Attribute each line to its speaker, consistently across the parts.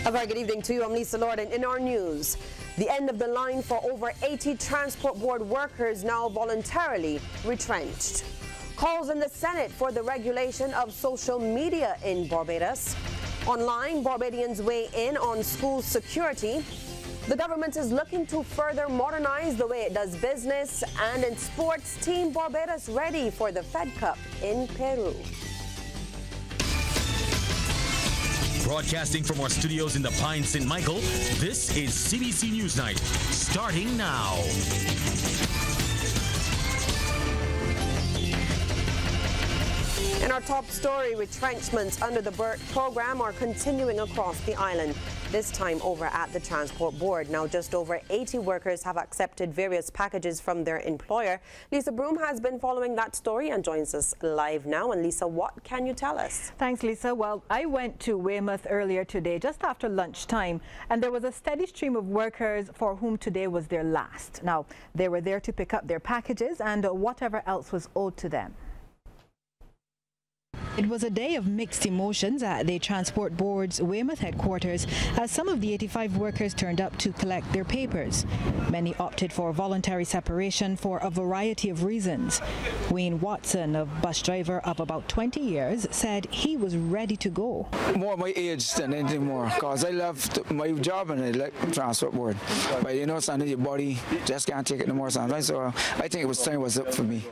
Speaker 1: A very good evening to you. I'm Lisa Lord, and in our news, the end of the line for over 80 Transport Board workers now voluntarily retrenched. Calls in the Senate for the regulation of social media in Barbados. Online, Barbadians weigh in on school security. The government is looking to further modernize the way it does business. And in sports, Team Barbados ready for the Fed Cup in Peru.
Speaker 2: Broadcasting from our studios in the Pine St. Michael, this is CBC News Night, starting now.
Speaker 1: In our top story, retrenchments under the BERT program are continuing across the island, this time over at the Transport Board. Now, just over 80 workers have accepted various packages from their employer. Lisa Broom has been following that story and joins us live now. And Lisa, what can you tell us?
Speaker 3: Thanks, Lisa. Well, I went to Weymouth earlier today, just after lunchtime, and there was a steady stream of workers for whom today was their last. Now, they were there to pick up their packages and whatever else was owed to them. It was a day of mixed emotions at the Transport Board's Weymouth headquarters as some of the 85 workers turned up to collect their papers. Many opted for voluntary separation for a variety of reasons. Wayne Watson, a bus driver of about 20 years, said he was ready to go.
Speaker 4: More my age than anything more, because I left my job and I left the Transport Board. But you know, sometimes your body just can't take it no more sometimes, so I think it was time was up for me.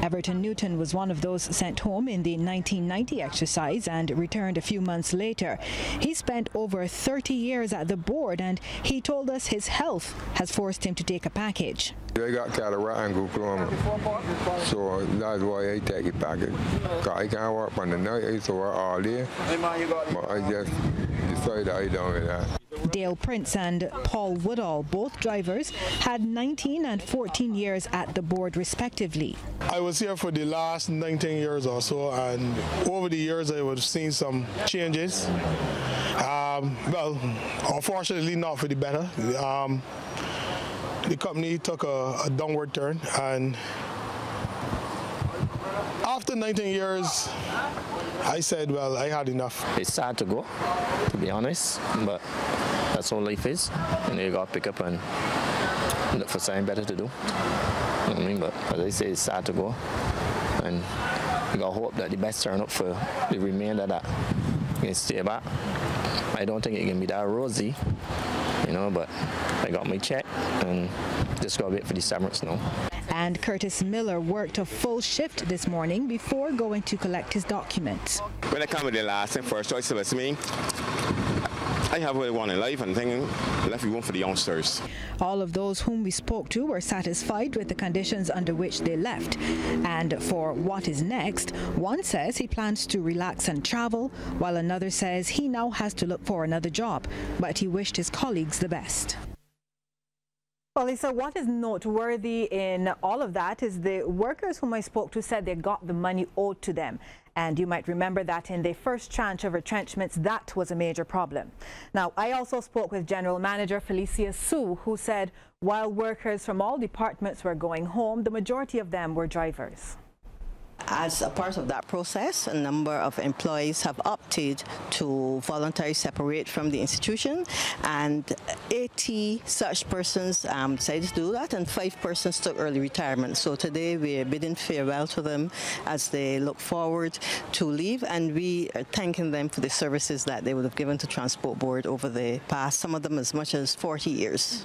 Speaker 3: Everton Newton was one of those sent home in the 1990 exercise and returned a few months later. He spent over 30 years at the board and he told us his health has forced him to take a package.
Speaker 5: I got cataract and glaucoma, so that's why I take a package. I can't work on the night, I used to work all day, but I just decided I don't do that.
Speaker 3: Dale Prince and Paul Woodall, both drivers, had 19 and 14 years at the board respectively.
Speaker 6: I was here for the last 19 years or so, and over the years I have seen some changes. Well, unfortunately not for the better. The company took a downward turn, and after 19 years, I said, well, I had enough.
Speaker 7: It's sad to go, to be honest, but that's all life is. And you got to pick up and look for something better to do. You know what I mean? But as I say, it's sad to go. And you got to hope that the best turn up for the remainder that you can stay back. I don't think it can be that rosy, you know, but I got my check and just got to wait for the severance now.
Speaker 3: And Curtis Miller worked a full shift this morning before going to collect his documents.
Speaker 8: When I come with the last and first choice was me, I have what I want in life and thinking left me room for the youngsters.
Speaker 3: All of those whom we spoke to were satisfied with the conditions under which they left. And for what is next, one says he plans to relax and travel, while another says he now has to look for another job, but he wished his colleagues the best. Well, Lisa, what is noteworthy in all of that is the workers whom I spoke to said they got the money owed to them. And you might remember that in the first tranche of retrenchments, that was a major problem. Now, I also spoke with General Manager Felicia Sue, who said while workers from all departments were going home, the majority of them were drivers.
Speaker 9: As a part of that process, a number of employees have opted to voluntarily separate from the institution, and 80 such persons decided to do that, and 5 persons took early retirement. So today we are bidding farewell to them as they look forward to leave, and we are thanking them for the services that they would have given to Transport Board over the past, some of them as much as 40 years.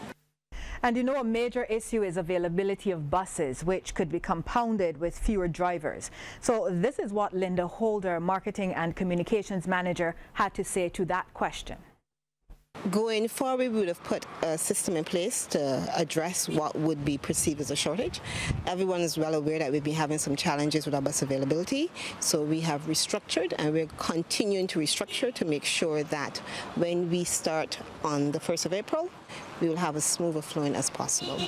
Speaker 3: And you know, a major issue is availability of buses, which could be compounded with fewer drivers. So this is what Linda Holder, Marketing and Communications Manager, had to say to that question.
Speaker 10: Going forward, we would have put a system in place to address what would be perceived as a shortage. Everyone is well aware that we've been having some challenges with our bus availability, so we have restructured and we're continuing to restructure to make sure that when we start on the 1st of April, we will have as smooth a flowing as possible.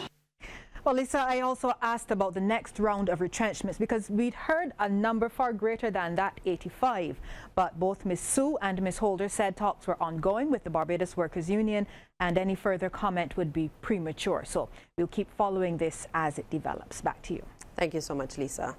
Speaker 3: Well, Lisa, I also asked about the next round of retrenchments because we'd heard a number far greater than that 85. But both Ms. Sue and Ms. Holder said talks were ongoing with the Barbados Workers Union and any further comment would be premature. So we'll keep following this as it develops. Back to you.
Speaker 1: Thank you so much, Lisa.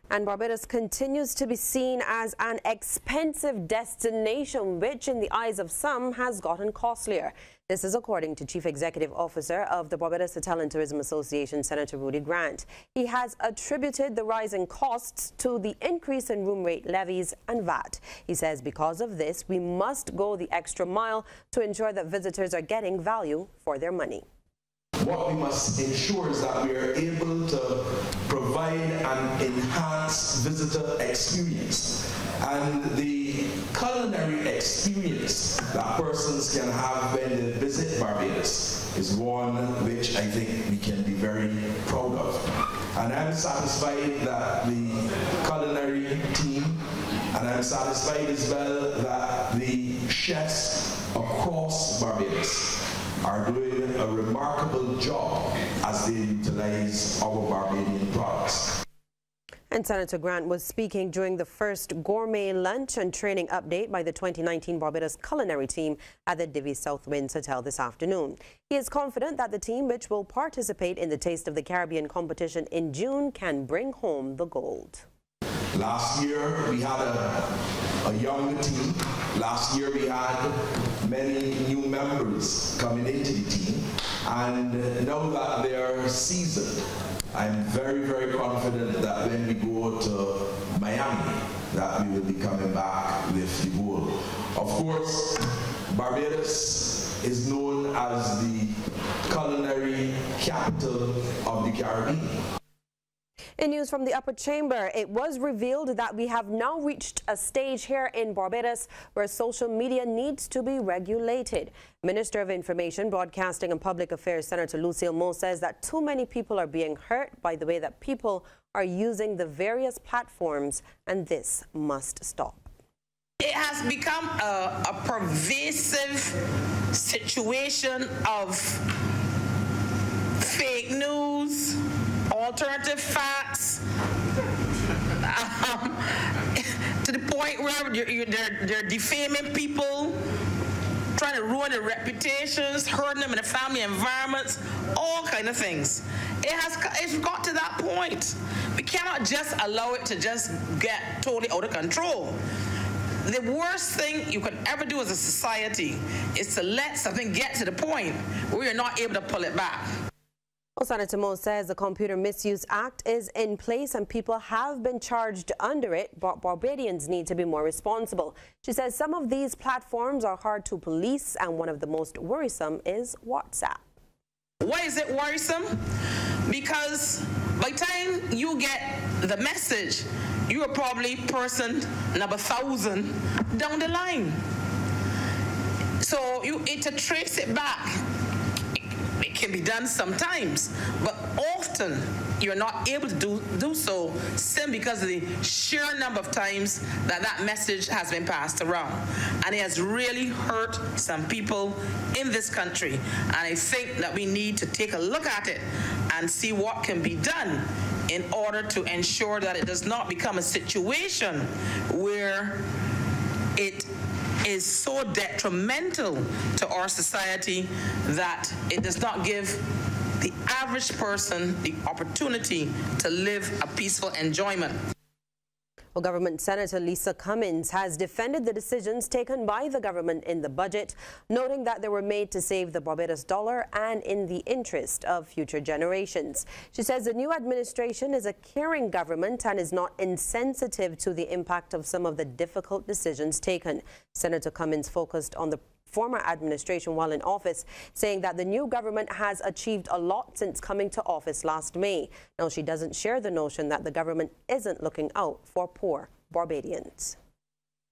Speaker 1: And Barbados continues to be seen as an expensive destination, which in the eyes of some has gotten costlier. This is according to Chief Executive Officer of the Barbados Hotel and Tourism Association, Senator Rudy Grant. He has attributed the rise in costs to the increase in room rate levies and VAT. He says because of this, we must go the extra mile to ensure that visitors are getting value for their money.
Speaker 11: What we must ensure is that we are able to provide an enhanced visitor experience. And the culinary experience that persons can have when they visit Barbados is one which I think we can be very proud of. And I'm satisfied that the culinary team, and I'm satisfied as well that the chefs across Barbados are doing a remarkable job as they utilize our Barbadian products.
Speaker 1: And Senator Grant was speaking during the first gourmet lunch and training update by the 2019 Barbados culinary team at the Divi South Winds Hotel this afternoon. He is confident that the team, which will participate in the Taste of the Caribbean competition in June, can bring home the gold.
Speaker 11: Last year we had a young team. Last year we had many new members coming into the team, and now that they are seasoned, I'm very, very confident that when we go to Miami, that we will be coming back with the gold. Of course, Barbados is known as the culinary capital of the Caribbean.
Speaker 1: In news from the upper chamber, it was revealed that we have now reached a stage here in Barbados where social media needs to be regulated. Minister of Information, Broadcasting and Public Affairs Senator Lucille Moe says that too many people are being hurt by the way that people are using the various platforms, and this must stop.
Speaker 12: It has become a pervasive situation of fake news, alternative facts, to the point where they're defaming people, trying to ruin their reputations, hurting them in the family environments, all kind of things. It's got to that point. We cannot just allow it to just get totally out of control. The worst thing you can ever do as a society is to let something get to the point where you're not able to pull it back.
Speaker 1: Well, Senator Moe says the Computer Misuse Act is in place and people have been charged under it, but Barbadians need to be more responsible. She says some of these platforms are hard to police, and one of the most worrisome is WhatsApp.
Speaker 12: Why is it worrisome? Because by the time you get the message, you are probably person number 1,000 down the line. So to trace it back, it can be done sometimes, but often you're not able to do so simply because of the sheer number of times that message has been passed around. And it has really hurt some people in this country. And I think that we need to take a look at it and see what can be done in order to ensure that it does not become a situation where it is so detrimental to our society that it does not give the average person the opportunity to live a peaceful enjoyment.
Speaker 1: Well, Government Senator Lisa Cummins has defended the decisions taken by the government in the budget, noting that they were made to save the Barbados dollar and in the interest of future generations. She says the new administration is a caring government and is not insensitive to the impact of some of the difficult decisions taken. Senator Cummins focused on the former administration while in office, saying that the new government has achieved a lot since coming to office last May. Now, she doesn't share the notion that the government isn't looking out for poor Barbadians.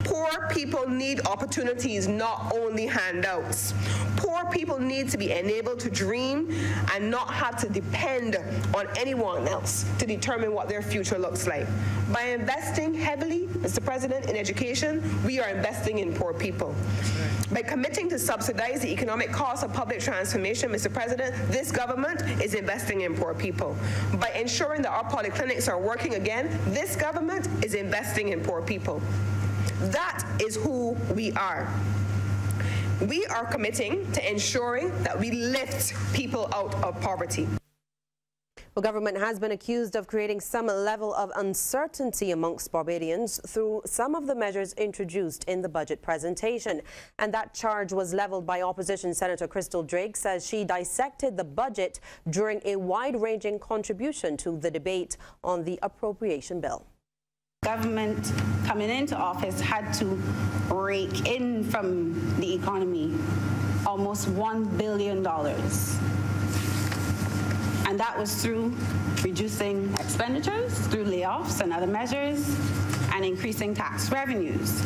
Speaker 13: Poor people need opportunities, not only handouts. Poor people need to be enabled to dream and not have to depend on anyone else to determine what their future looks like. By investing heavily, Mr. President, in education, we are investing in poor people. By committing to subsidize the economic cost of public transformation, Mr. President, this government is investing in poor people. By ensuring that our polyclinics are working again, this government is investing in poor people. That is who we are. We are committing to ensuring that we lift people out of poverty.
Speaker 1: Well, government has been accused of creating some level of uncertainty amongst Barbadians through some of the measures introduced in the budget presentation. And that charge was leveled by opposition Senator Crystal Drake, says she dissected the budget during a wide-ranging contribution to the debate on the appropriation bill.
Speaker 14: Government coming into office had to rake in from the economy almost $1 billion. And that was through reducing expenditures, through layoffs and other measures, and increasing tax revenues.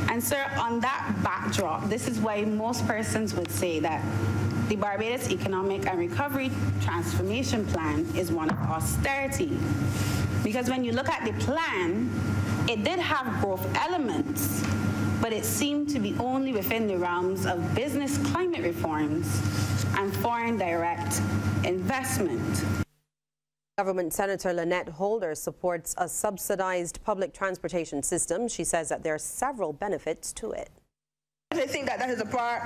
Speaker 14: And sir, on that backdrop, this is why most persons would say that the Barbados Economic and Recovery Transformation Plan is one of austerity. Because when you look at the plan, it did have growth elements, but it seemed to be only within the realms of business climate reforms and foreign direct investment.
Speaker 1: Government Senator Lynette Holder supports a subsidized public transportation system. She says that there are several benefits to it.
Speaker 15: I think that is a part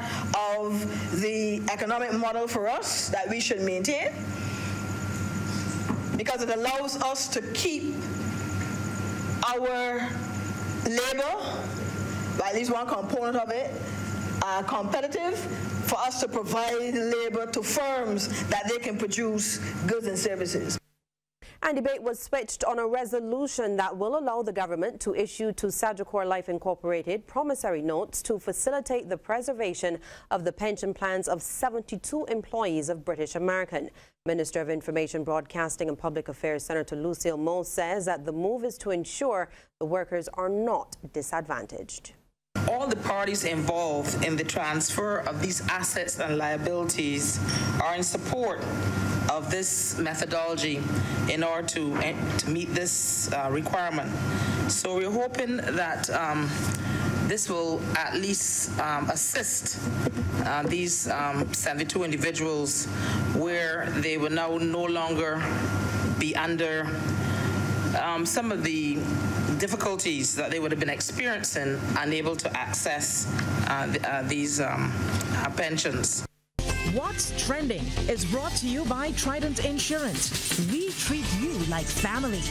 Speaker 15: of the economic model for us that we should maintain, because it allows us to keep our labor, at least one component of it, competitive, for us to provide labor to firms that they can produce goods and services.
Speaker 1: And debate was switched on a resolution that will allow the government to issue to Sagicor Life Incorporated promissory notes to facilitate the preservation of the pension plans of 72 employees of British American. Minister of Information, Broadcasting and Public Affairs Senator Lucille Moe says that the move is to ensure the workers are not disadvantaged.
Speaker 12: All the parties involved in the transfer of these assets and liabilities are in support of this methodology in order to meet this requirement. So we're hoping that this will at least assist these 72 individuals, where they will now no longer be under some of the difficulties that they would have been experiencing, unable to access these pensions.
Speaker 16: What's Trending is brought to you by Trident Insurance. We treat you like family.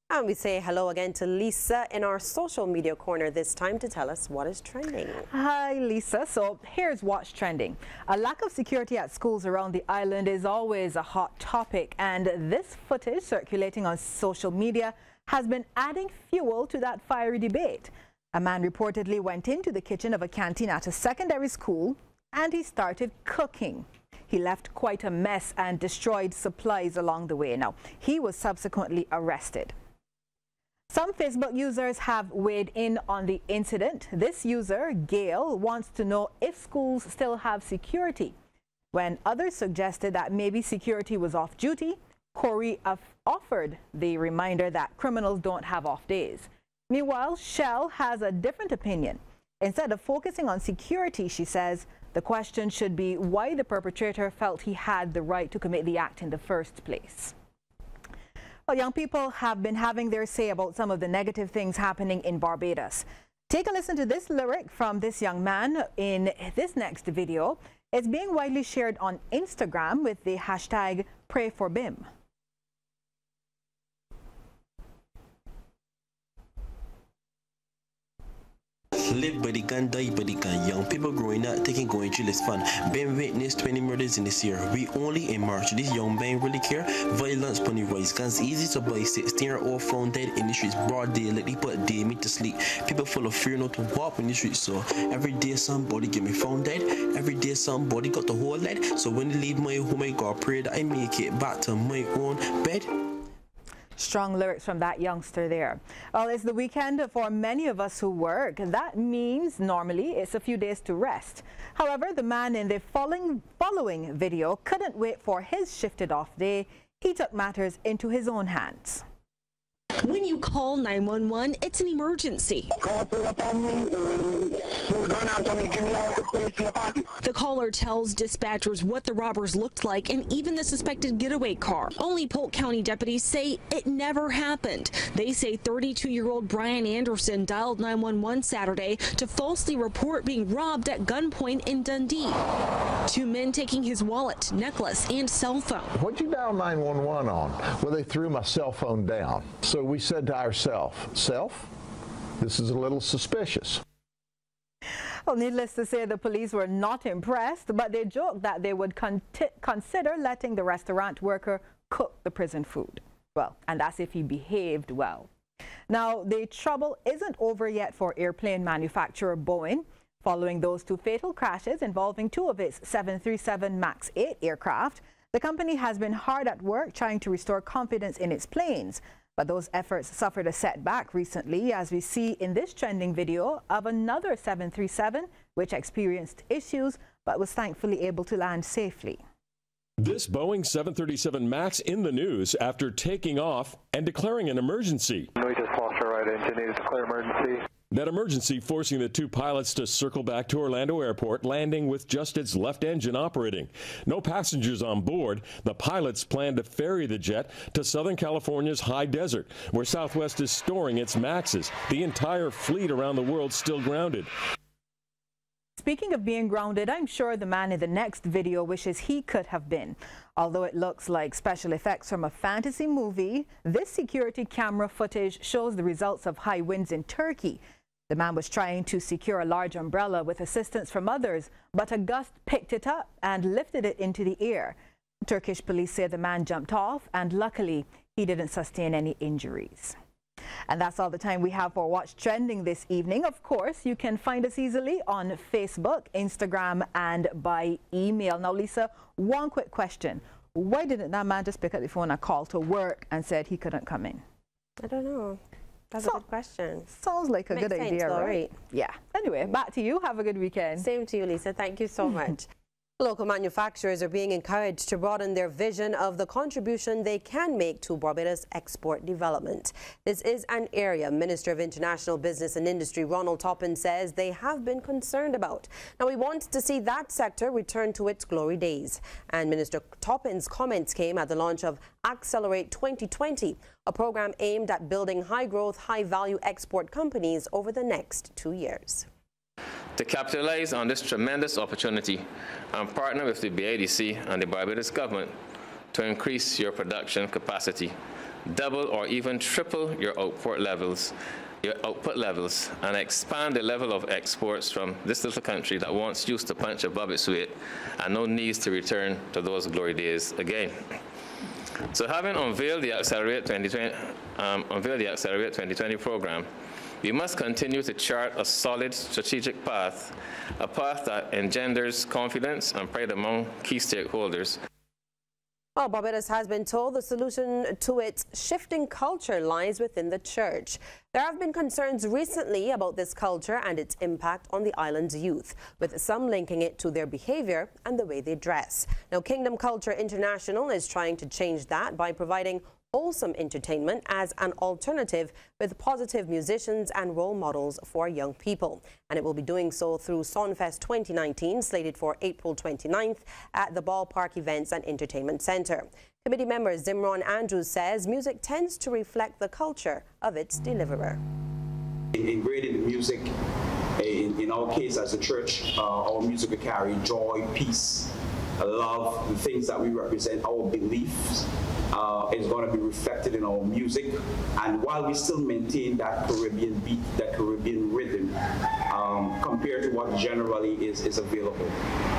Speaker 1: And we say hello again to Lisa in our social media corner this time to tell us what is trending.
Speaker 3: Hi, Lisa. So here's what's trending. A lack of security at schools around the island is always a hot topic, and this footage circulating on social media has been adding fuel to that fiery debate. A man reportedly went into the kitchen of a canteen at a secondary school and he started cooking. He left quite a mess and destroyed supplies along the way. Now, he was subsequently arrested. Some Facebook users have weighed in on the incident. This user, Gail, wants to know if schools still have security, when others suggested that maybe security was off duty. Corey offered the reminder that criminals don't have off days. Meanwhile, Shell has a different opinion. Instead of focusing on security, she says, the question should be why the perpetrator felt he had the right to commit the act in the first place. Well, young people have been having their say about some of the negative things happening in Barbados. Take a listen to this lyric from this young man in this next video. It's being widely shared on Instagram with the hashtag #PrayForBim.
Speaker 17: Live by the gun, die by the gun. Young people growing up thinking going jail is fun. Been witnessed 20 murders in this year. We only in March. This young man really care. Violence on the rise. Guns easy to buy. 16-year-old found dead in the streets. Broad daylight. They put day me to sleep. People full of fear not to walk in the streets. So every day somebody get me found dead. Every day somebody got the whole lead. So when they leave my home, I gotta pray that I make it back to my own bed.
Speaker 3: Strong lyrics from that youngster there. Well, it's the weekend for many of us who work. That means normally it's a few days to rest. However, the man in the following video couldn't wait for his shifted off day. He took matters into his own hands.
Speaker 18: When you call 911, it's an emergency. The caller tells dispatchers what the robbers looked like and even the suspected getaway car. Only Polk County deputies say it never happened. They say 32-year-old Brian Anderson dialed 911 Saturday to falsely report being robbed at gunpoint in Dundee. Two men taking his wallet, necklace, and cell phone.
Speaker 19: What'd you dial 911 on? Well, they threw my cell phone down. So we said to ourselves, self, this is a little suspicious.
Speaker 3: Well, needless to say, the police were not impressed, but they joked that they would consider letting the restaurant worker cook the prison food. Well, and that's if he behaved well. Now, the trouble isn't over yet for airplane manufacturer Boeing. Following those two fatal crashes involving two of its 737 MAX 8 aircraft, the company has been hard at work trying to restore confidence in its planes. But those efforts suffered a setback recently, as we see in this trending video of another 737 which experienced issues but was thankfully able to land safely.
Speaker 20: This Boeing 737 MAX in the news after taking off and declaring an emergency.
Speaker 21: We just lost our right engine, needed to declare emergency.
Speaker 20: That emergency forcing the two pilots to circle back to Orlando Airport, landing with just its left engine operating. No passengers on board. The pilots plan to ferry the jet to Southern California's high desert, where Southwest is storing its MAXes. The entire fleet around the world still grounded.
Speaker 3: Speaking of being grounded, I'm sure the man in the next video wishes he could have been. Although it looks like special effects from a fantasy movie, this security camera footage shows the results of high winds in Turkey. The man was trying to secure a large umbrella with assistance from others, but a gust picked it up and lifted it into the air. Turkish police say the man jumped off, and luckily he didn't sustain any injuries. And that's all the time we have for What's Trending this evening. Of course, you can find us easily on Facebook, Instagram, and by email. Now, Lisa, one quick question. Why didn't that man just pick up the phone and call to work and said he couldn't come in?
Speaker 1: I don't know. That's a good question.
Speaker 3: Sounds like a good idea, right? Yeah. Anyway, back to you. Have a good weekend.
Speaker 1: Same to you, Lisa. Thank you so much. Local manufacturers are being encouraged to broaden their vision of the contribution they can make to Barbados export development. This is an area Minister of International Business and Industry Ronald Toppin says they have been concerned about. Now, we want to see that sector return to its glory days. And Minister Toppin's comments came at the launch of Accelerate 2020, a program aimed at building high-growth, high-value export companies over the next 2 years.
Speaker 22: To capitalize on this tremendous opportunity and partner with the BIDC and the Barbados government to increase your production capacity, double or even triple your output levels, and expand the level of exports from this little country that once used to punch above its weight and no needs to return to those glory days again. So having unveiled the Accelerate 2020 program, we must continue to chart a solid strategic path, a path that engenders confidence and pride among key stakeholders.
Speaker 1: Well, Barbados has been told the solution to its shifting culture lies within the church. There have been concerns recently about this culture and its impact on the island's youth, with some linking it to their behavior and the way they dress. Now, Kingdom Culture International is trying to change that by providing wholesome entertainment as an alternative with positive musicians and role models for young people. And it will be doing so through Sonfest 2019, slated for April 29th at the Ballpark Events and Entertainment Center. Committee member Zimron Andrews says music tends to reflect the culture of its deliverer.
Speaker 23: Ingrained in music, in our case as a church, our music will carry joy, peace, love, the things that we represent, our beliefs. Is going to be reflected in our music, and while we still maintain that Caribbean beat, that Caribbean rhythm, compared to what generally is available.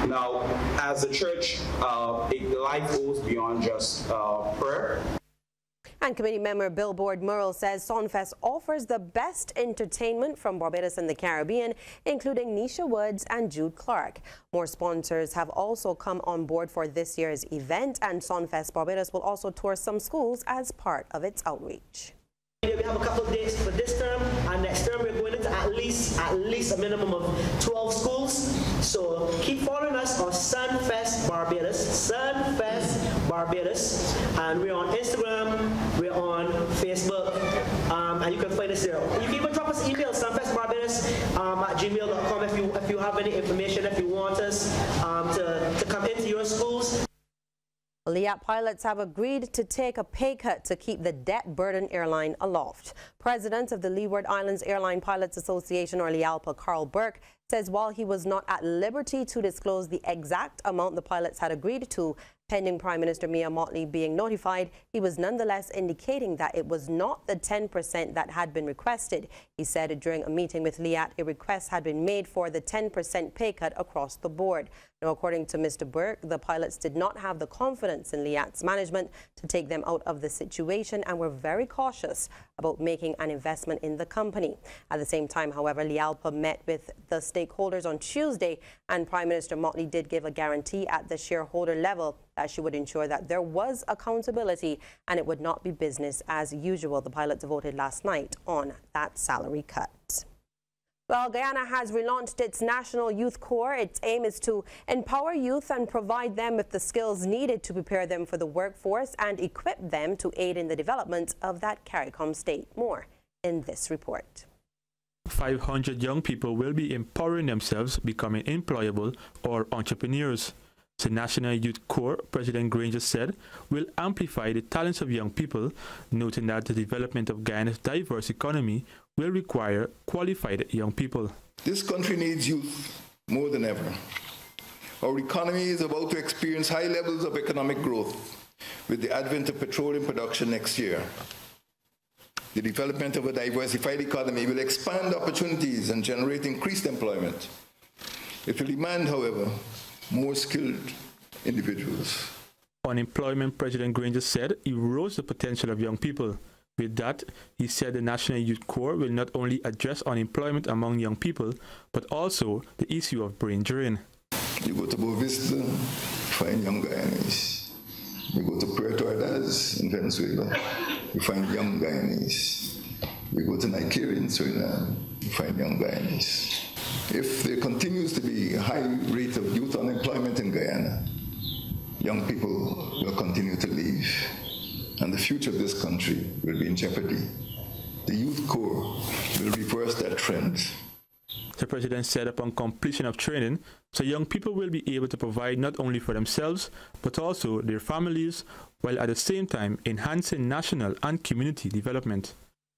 Speaker 23: Now, as a church, life goes beyond just prayer.
Speaker 1: And committee member Billboard Murrell says Sonfest offers the best entertainment from Barbados and the Caribbean, including Nisha Woods and Jude Clark. More sponsors have also come on board for this year's event, and Sonfest Barbados will also tour some schools as part of its outreach.
Speaker 24: We have a couple of dates for this term, and next term we're going into at least a minimum of 12 schools. So keep following us on Sunfest Barbados, and we're on Instagram, we're on Facebook, and you can find us there. You can even drop us an email, sunfestbarbados@gmail.com if you have any information, if you want us to come into your schools.
Speaker 1: LIAT pilots have agreed to take a pay cut to keep the debt-burdened airline aloft. President of the Leeward Islands Airline Pilots Association, or LIALPA, Carl Burke, says while he was not at liberty to disclose the exact amount the pilots had agreed to, pending Prime Minister Mia Mottley being notified, he was nonetheless indicating that it was not the 10% that had been requested. He said during a meeting with LIAT, a request had been made for the 10% pay cut across the board. Now, according to Mr. Burke, the pilots did not have the confidence in LIAT's management to take them out of the situation and were very cautious about making an investment in the company. At the same time, however, LIALPA met with the stakeholders on Tuesday, and Prime Minister Mottley did give a guarantee at the shareholder level that she would ensure that there was accountability and it would not be business as usual. The pilots voted last night on that salary cut. Well, Guyana has relaunched its National Youth Corps. Its aim is to empower youth and provide them with the skills needed to prepare them for the workforce and equip them to aid in the development of that CARICOM state. More in this report.
Speaker 2: 500 young people will be empowering themselves, becoming employable or entrepreneurs. The National Youth Corps, President Granger said, will amplify the talents of young people, noting that the development of Guyana's diverse economy will require qualified young people.
Speaker 4: This country needs youth more than ever. Our economy is about to experience high levels of economic growth with the advent of petroleum production next year. The development of a diversified economy will expand opportunities and generate increased employment. It will demand, however, more skilled individuals.
Speaker 2: On employment, President Granger said, erodes the potential of young people. With that, he said the National Youth Corps will not only address unemployment among young people, but also the issue of brain drain.
Speaker 4: You go to Boa Vista, you find young Guyanese. You go to Puerto Ordaz in Venezuela, you find young Guyanese. You go to Nigeria in Suriname, you find young Guyanese. If there continues to be a high rate of youth unemployment in Guyana, young people will continue to leave, and the future of this country will be in jeopardy. The Youth Corps will reverse that trend.
Speaker 2: The President said upon completion of training, so young people will be able to provide not only for themselves, but also their families, while at the same time enhancing national and community development.